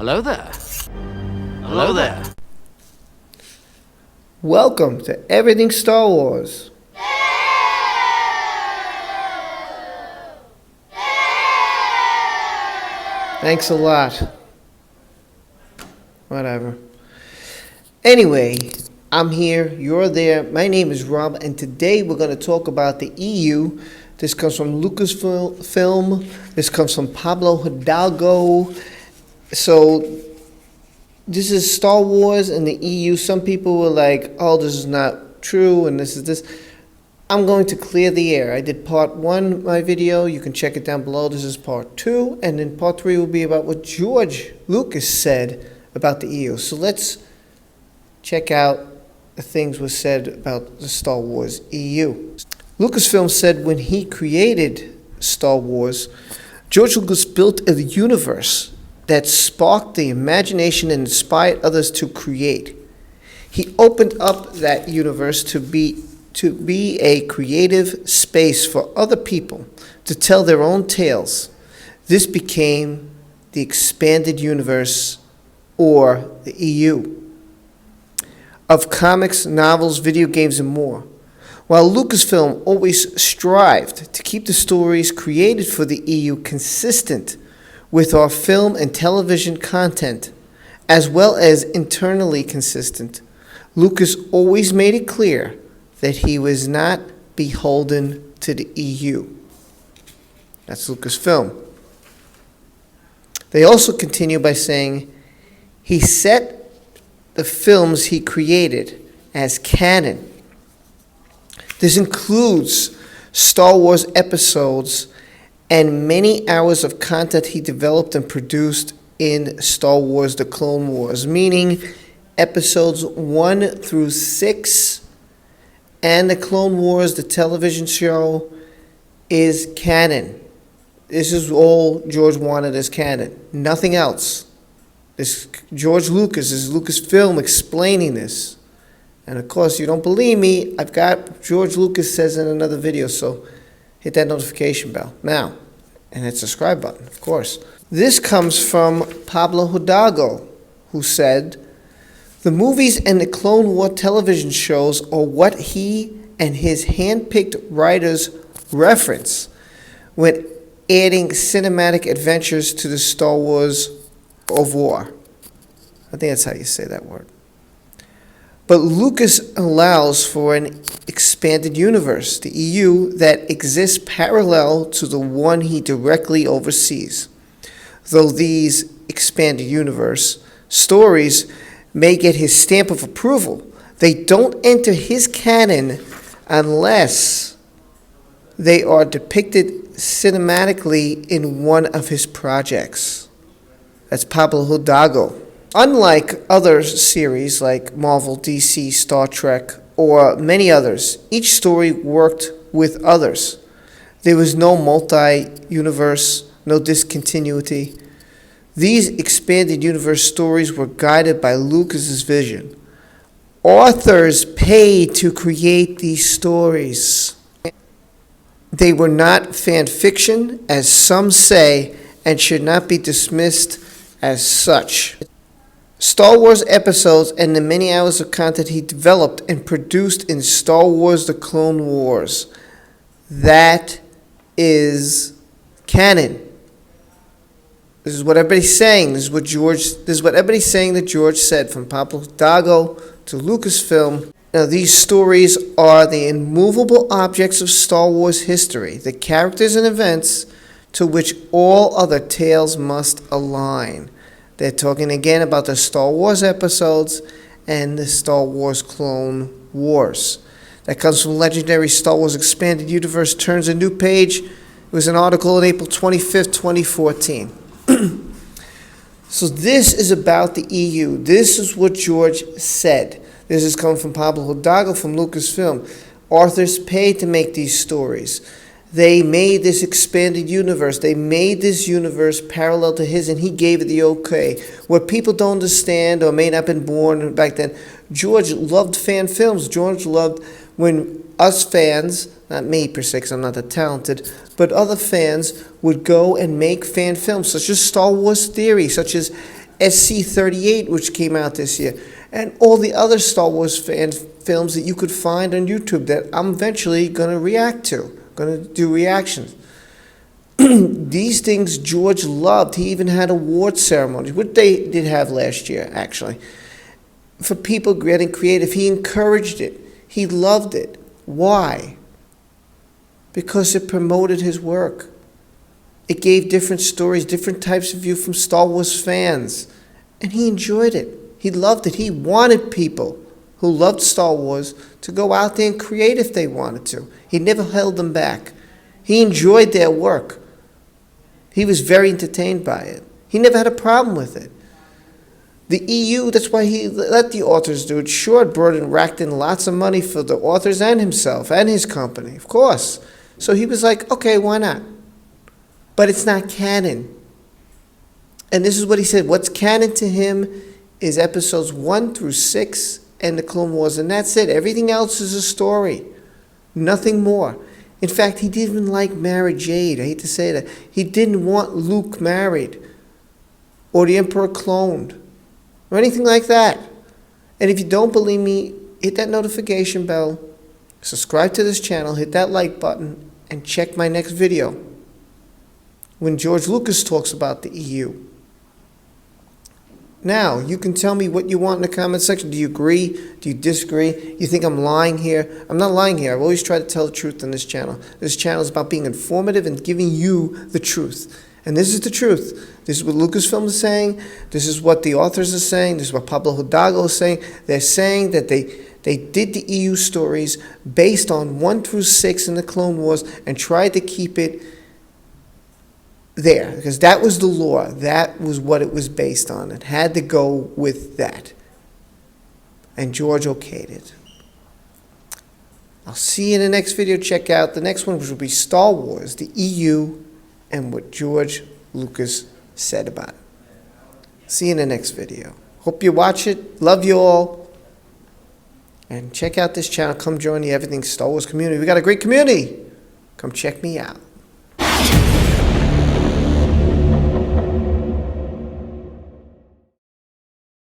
Hello there. Hello there. Welcome to Everything Star Wars. Thanks a lot. Whatever. Anyway, I'm here, you're there. My name is Rob, and today we're going to talk about the EU. This comes from Lucasfilm. This comes from Pablo Hidalgo. So, this is Star Wars and the EU. Some people were like, oh, this is not true, and this is this. I'm going to clear the air. I did part 1 of my video. You can check it down below. This is part 2. And then part 3 will be about what George Lucas said about the EU. So let's check out the things were said about the Star Wars EU. Lucasfilm said when he created Star Wars, George Lucas built a universe that sparked the imagination and inspired others to create. He opened up that universe to be a creative space for other people to tell their own tales. This became the expanded universe, or the EU, of comics, novels, video games, and more. While Lucasfilm always strived to keep the stories created for the EU consistent with our film and television content, as well as internally consistent, Lucas always made it clear that he was not beholden to the EU. That's Lucasfilm. They also continue by saying, he set the films he created as canon. This includes Star Wars episodes and many hours of content he developed and produced in Star Wars The Clone Wars, meaning episodes 1 through 6 and The Clone Wars, the television show, is canon. This is all George wanted as canon, nothing else. This George Lucas, this is Lucasfilm explaining this. And of course, you don't believe me, I've got George Lucas says in another video, so hit that notification bell now, and hit subscribe button, of course. This comes from Pablo Hidalgo, who said, the movies and the Clone War television shows are what he and his hand-picked writers reference when adding cinematic adventures to the Star Wars of war. I think that's how you say that word. But Lucas allows for an expanded universe, the EU, that exists parallel to the one he directly oversees. Though these expanded universe stories may get his stamp of approval, they don't enter his canon unless they are depicted cinematically in one of his projects. That's Pablo Hidalgo. Unlike other series like Marvel, DC, Star Trek, or many others, each story worked with others. There was no multi-universe, no discontinuity. These expanded universe stories were guided by Lucas's vision. Authors paid to create these stories. They were not fan fiction, as some say, and should not be dismissed as such. Star Wars episodes and the many hours of content he developed and produced in Star Wars The Clone Wars. That is canon. This is what everybody's saying. This is what everybody's saying that George said, from Pablo Hidalgo to Lucasfilm. Now, these stories are the immovable objects of Star Wars history, the characters and events to which all other tales must align. They're talking again about the Star Wars episodes and the Star Wars Clone Wars. That comes from Legendary Star Wars Expanded Universe Turns a New Page. It was an article on April 25th, 2014. So this is about the EU. This is what George said. This is coming from Pablo Hidalgo from Lucasfilm. Authors paid to make these stories. They made this expanded universe. They made this universe parallel to his, and he gave it the okay. What people don't understand or may not have been born back then, George loved fan films. George loved when us fans, not me per se because I'm not that talented, but other fans would go and make fan films, such as Star Wars Theory, such as SC-38, which came out this year, and all the other Star Wars films that you could find on YouTube that I'm eventually going to react to, going to do reactions. These things George loved. He even had award ceremonies, which they did have last year, actually, for people getting creative. He encouraged it. He loved it. Why? Because it promoted his work. It gave different stories, different types of view from Star Wars fans. And he enjoyed it. He loved it. He wanted people who loved Star Wars to go out there and create if they wanted to. He never held them back. He enjoyed their work. He was very entertained by it. He never had a problem with it. The EU, that's why he let the authors do it. Sure, it brought in, racked in lots of money for the authors and himself and his company, of course. So he was like, okay, why not? But it's not canon. And this is what he said. What's canon to him is episodes 1 through 6 and the Clone Wars, and that's it. Everything else is a story. Nothing more. In fact, he didn't even like Mara Jade. I hate to say that. He didn't want Luke married or the Emperor cloned or anything like that. And if you don't believe me, hit that notification bell, subscribe to this channel, hit that like button, and check my next video when George Lucas talks about the EU. Now, you can tell me what you want in the comment section. Do you agree? Do you disagree? You think I'm lying here? I'm not lying here. I've always tried to tell the truth on this channel. This channel is about being informative and giving you the truth. And this is the truth. This is what Lucasfilm is saying. This is what the authors are saying. This is what Pablo Hidalgo is saying. They're saying that they did the EU stories based on 1 through 6 in the Clone Wars and tried to keep it there, because that was the lore. That was what it was based on. It had to go with that. And George okayed it. I'll see you in the next video. Check out the next one, which will be Star Wars, the EU, and what George Lucas said about it. See you in the next video. Hope you watch it. Love you all. And check out this channel. Come join the Everything Star Wars community. We got a great community. Come check me out.